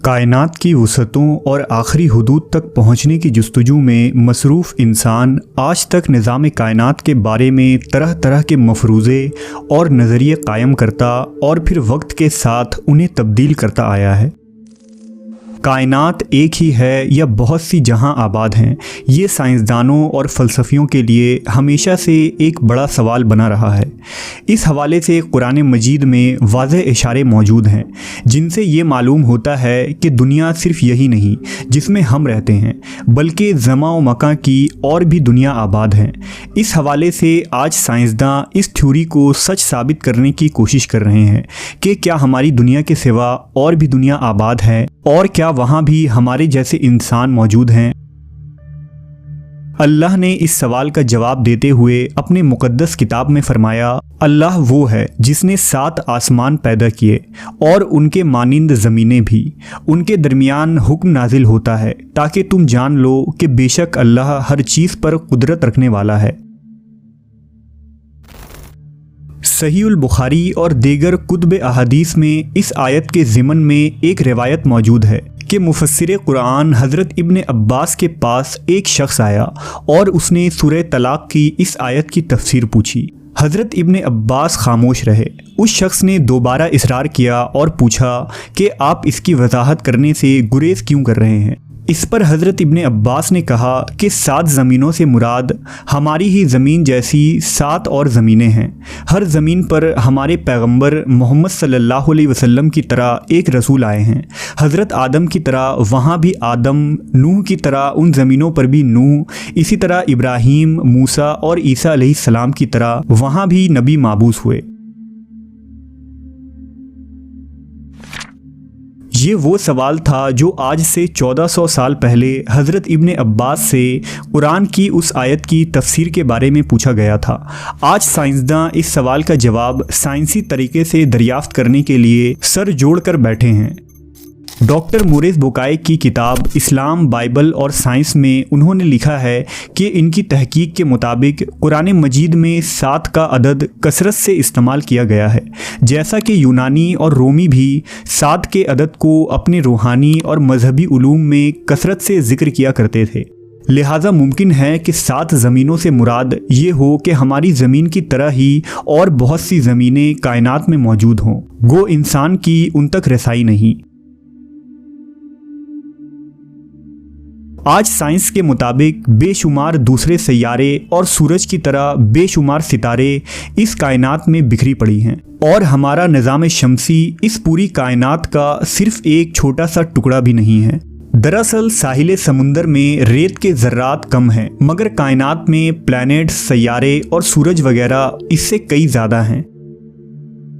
कायनात की वसअतों और आखिरी हुदूद तक पहुँचने की जुस्तजू में मसरूफ़ इंसान आज तक निज़ाम कायनात के बारे में तरह तरह के मफरूज़े और नज़रिए कायम करता और फिर वक्त के साथ उन्हें तब्दील करता आया है। कायनात एक ही है या बहुत सी जहां आबाद हैं, ये साइंसदानों और फ़लसफ़ियों के लिए हमेशा से एक बड़ा सवाल बना रहा है। इस हवाले से कुरान मजीद में वाज़ेह इशारे मौजूद हैं जिनसे ये मालूम होता है कि दुनिया सिर्फ़ यही नहीं जिसमें हम रहते हैं, बल्कि ज़मा व मकां की और भी दुनिया आबाद हैं। इस हवाले से आज साइंसदान इस थ्योरी को सच साबित करने की कोशिश कर रहे हैं कि क्या हमारी दुनिया के सिवा और भी दुनिया आबाद है और क्या वहाँ भी हमारे जैसे इंसान मौजूद हैं। अल्लाह ने इस सवाल का जवाब देते हुए अपने मुक़द्दस किताब में फरमाया, अल्लाह वो है जिसने 7 आसमान पैदा किए और उनके मानिंद ज़मीनें भी, उनके दरमियान हुक्म नाजिल होता है ताकि तुम जान लो कि बेशक अल्लाह हर चीज़ पर कुदरत रखने वाला है। सहीहुल बुखारी और दीगर कुतुब अहादीस में इस आयत के ज़िमन में एक रिवायत मौजूद है कि मुफस्सिर कुरान हज़रत इब्ने अब्बास के पास एक शख्स आया और उसने सूरह तलाक़ की इस आयत की तफसीर पूछी। हज़रत इब्ने अब्बास खामोश रहे। उस शख्स ने दोबारा इसरार किया और पूछा कि आप इसकी वजाहत करने से गुरेज़ क्यों कर रहे हैं। इस पर हज़रत इब्ने अब्बास ने कहा कि 7 ज़मीनों से मुराद हमारी ही ज़मीन जैसी 7 और ज़मीनें हैं। हर ज़मीन पर हमारे पैगंबर मोहम्मद सल्लल्लाहु अलैहि वसल्लम की तरह एक रसूल आए हैं। हज़रत आदम की तरह वहाँ भी आदम, नूह की तरह उन ज़मीनों पर भी नूह, इसी तरह इब्राहीम, मूसा और ईसा अलैहिस्सलाम की तरह वहाँ भी नबी माबूस हुए। ये वो सवाल था जो आज से 1400 साल पहले हज़रत इब्ने अब्बास से कुरान की उस आयत की तफसीर के बारे में पूछा गया था। आज साइंसदान इस सवाल का जवाब साइंसी तरीके से दरियाफ्त करने के लिए सर जोड़ कर बैठे हैं। डॉक्टर मोरेस बुकाई की किताब इस्लाम, बाइबल और साइंस में उन्होंने लिखा है कि इनकी तहकीक के मुताबिक कुरान मजीद में 7 का अदद कसरत से इस्तेमाल किया गया है, जैसा कि यूनानी और रोमी भी 7 के अदद को अपने रूहानी और मजहबी उलूम में कसरत से ज़िक्र किया करते थे। लिहाजा मुमकिन है कि 7 ज़मीनों से मुराद ये हो कि हमारी ज़मीन की तरह ही और बहुत सी ज़मीनें कायनात में मौजूद हों, गो इंसान की उन तक रसाई नहीं। आज साइंस के मुताबिक बेशुमार दूसरे सैयारे और सूरज की तरह बेशुमार सितारे इस कायनात में बिखरी पड़ी हैं और हमारा निज़ाम शमसी इस पूरी कायनात का सिर्फ एक छोटा सा टुकड़ा भी नहीं है। दरअसल साहिल समुंदर में रेत के ज़र्रात कम हैं, मगर कायनात में प्लैनेट्स, सैयारे और सूरज वगैरह इससे कई ज़्यादा हैं।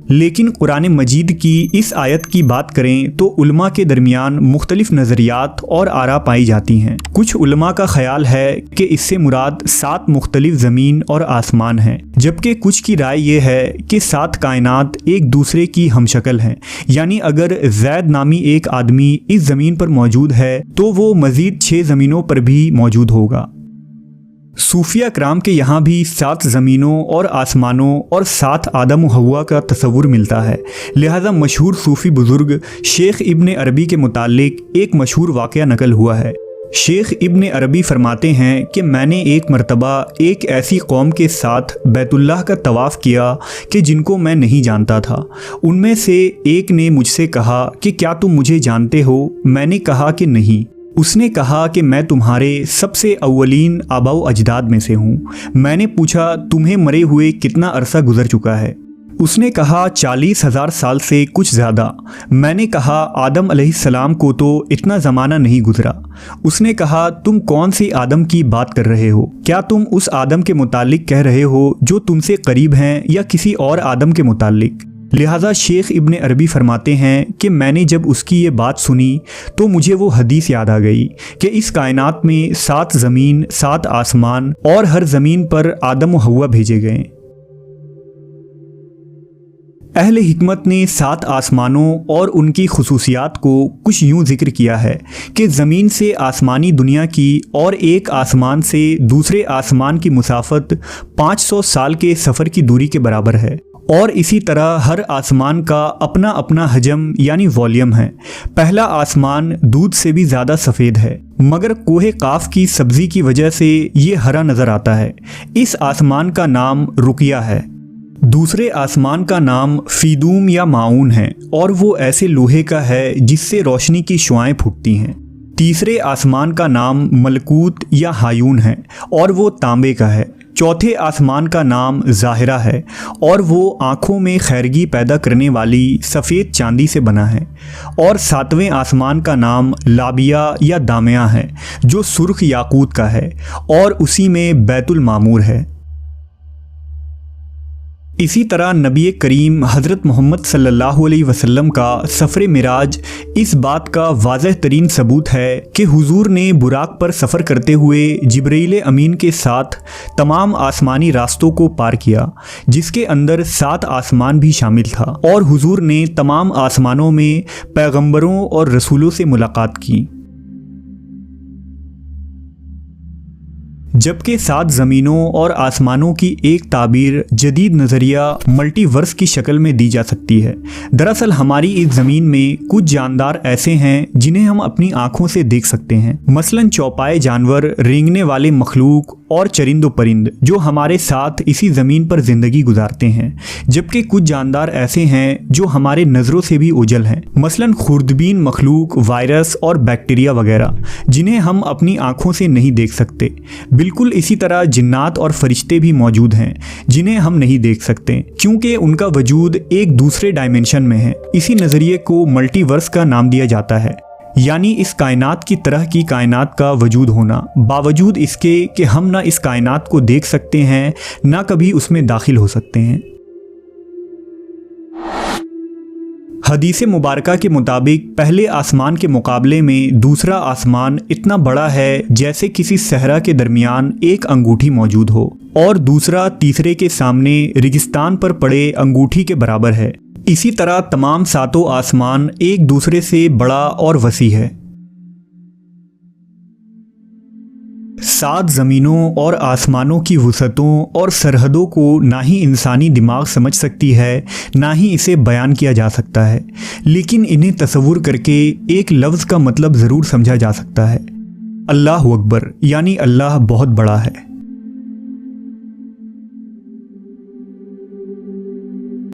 लेकिन कुरान मजीद की इस आयत की बात करें तो उलमा के दरमियान मुख्तलिफ नज़रियात और आरा पाई जाती हैं। कुछ उलमा का ख़याल है कि इससे मुराद 7 मुख्तलिफ ज़मीन और आसमान हैं, जबकि कुछ की राय ये है कि 7 कायनात एक दूसरे की हमशक्ल हैं। यानी अगर ज़ैद नामी एक आदमी इस ज़मीन पर मौजूद है तो वो मज़ीद 6 ज़मीनों पर भी मौजूद होगा। सूफिया कराम के यहाँ भी 7 ज़मीनों और आसमानों और 7 आदम व हव्वा का तस्वुर मिलता है। लिहाजा मशहूर सूफ़ी बुज़ुर्ग शेख इब्ने अरबी के मुतालिक एक मशहूर वाक़या नकल हुआ है। शेख इब्ने अरबी फरमाते हैं कि मैंने एक मरतबा एक ऐसी कौम के साथ बैतुल्लाह का तवाफ़ किया कि जिनको मैं नहीं जानता था। उनमें से एक ने मुझसे कहा कि क्या तुम मुझे जानते हो? मैंने कहा कि नहीं। उसने कहा कि मैं तुम्हारे सबसे अव्वलीन आबाओ अजदाद में से हूँ। मैंने पूछा तुम्हें मरे हुए कितना अरसा गुजर चुका है? उसने कहा 40,000 साल से कुछ ज़्यादा। मैंने कहा आदम अलैहिस्सलाम को तो इतना ज़माना नहीं गुजरा। उसने कहा तुम कौन सी आदम की बात कर रहे हो? क्या तुम उस आदम के मुतालिक कह रहे हो जो तुमसे करीब हैं या किसी और आदम के मुतालिक? लिहाजा शेख इब्ने अरबी फरमाते हैं कि मैंने जब उसकी ये बात सुनी तो मुझे वो हदीस याद आ गई कि इस कायनात में 7 ज़मीन 7 आसमान और हर ज़मीन पर आदम व हव्वा भेजे गए। अहले हिकमत ने 7 आसमानों और उनकी खुसूसियात को कुछ यूँ ज़िक्र किया है कि ज़मीन से आसमानी दुनिया की और एक आसमान से दूसरे आसमान की मुसाफत 500 साल के सफ़र की दूरी के बराबर है, और इसी तरह हर आसमान का अपना अपना हजम यानी वॉल्यूम है। पहला आसमान दूध से भी ज़्यादा सफ़ेद है, मगर कोहे काफ की सब्ज़ी की वजह से ये हरा नज़र आता है। इस आसमान का नाम रुकिया है। दूसरे आसमान का नाम फीदूम या माऊन है, और वो ऐसे लोहे का है जिससे रोशनी की शुआएं फूटती हैं। तीसरे आसमान का नाम मलकूत या हायून है, और वो तांबे का है। चौथे आसमान का नाम ज़ाहिरा है, और वो आँखों में खैरगी पैदा करने वाली सफ़ेद चांदी से बना है। और 7वें आसमान का नाम लाबिया या दामिया है, जो सुर्ख याकूत का है, और उसी में बैतुल मामूर है। इसी तरह नबी करीम हज़रत मोहम्मद सल्लल्लाहु अलैहि वसल्लम का सफ़र मिराज इस बात का वाज़ह तरीन सबूत है कि हुजूर ने बुराक पर सफ़र करते हुए जिब्रील अमीन के साथ तमाम आसमानी रास्तों को पार किया, जिसके अंदर 7 आसमान भी शामिल था, और हुजूर ने तमाम आसमानों में पैगंबरों और रसूलों से मुलाकात की। जबकि 7 ज़मीनों और आसमानों की एक ताबीर जदीद नज़रिया मल्टीवर्स की शक्ल में दी जा सकती है। दरअसल हमारी इस ज़मीन में कुछ जानदार ऐसे हैं जिन्हें हम अपनी आँखों से देख सकते हैं, मसलन चौपाए जानवर, रेंगने वाले मखलूक और चरिंद परिंद जो हमारे साथ इसी ज़मीन पर ज़िंदगी गुजारते हैं। जबकि कुछ जानदार ऐसे हैं जो हमारे नज़रों से भी ओझल हैं, मसलन खुर्दबीन मखलूक, वायरस और बैक्टीरिया वगैरह, जिन्हें हम अपनी आँखों से नहीं देख सकते। बिल्कुल इसी तरह जिन्नात और फरिश्ते भी मौजूद हैं जिन्हें हम नहीं देख सकते, क्योंकि उनका वजूद एक दूसरे डायमेंशन में है। इसी नज़रिए को मल्टीवर्स का नाम दिया जाता है, यानी इस कायनात की तरह की कायनात का वजूद होना, बावजूद इसके कि हम ना इस कायनात को देख सकते हैं ना कभी उसमें दाखिल हो सकते हैं। हदीस मुबारका के मुताबिक पहले आसमान के मुकाबले में दूसरा आसमान इतना बड़ा है जैसे किसी सहरा के दरमियान एक अंगूठी मौजूद हो, और दूसरा तीसरे के सामने रेगिस्तान पर पड़े अंगूठी के बराबर है। इसी तरह तमाम 7 आसमान एक दूसरे से बड़ा और वसी है। 7 ज़मीनों और आसमानों की वुसअतों और सरहदों को ना ही इंसानी दिमाग समझ सकती है, ना ही इसे बयान किया जा सकता है, लेकिन इन्हें तसव्वुर करके एक लफ्ज़ का मतलब ज़रूर समझा जा सकता है। अल्लाहु अकबर, यानी अल्लाह बहुत बड़ा है।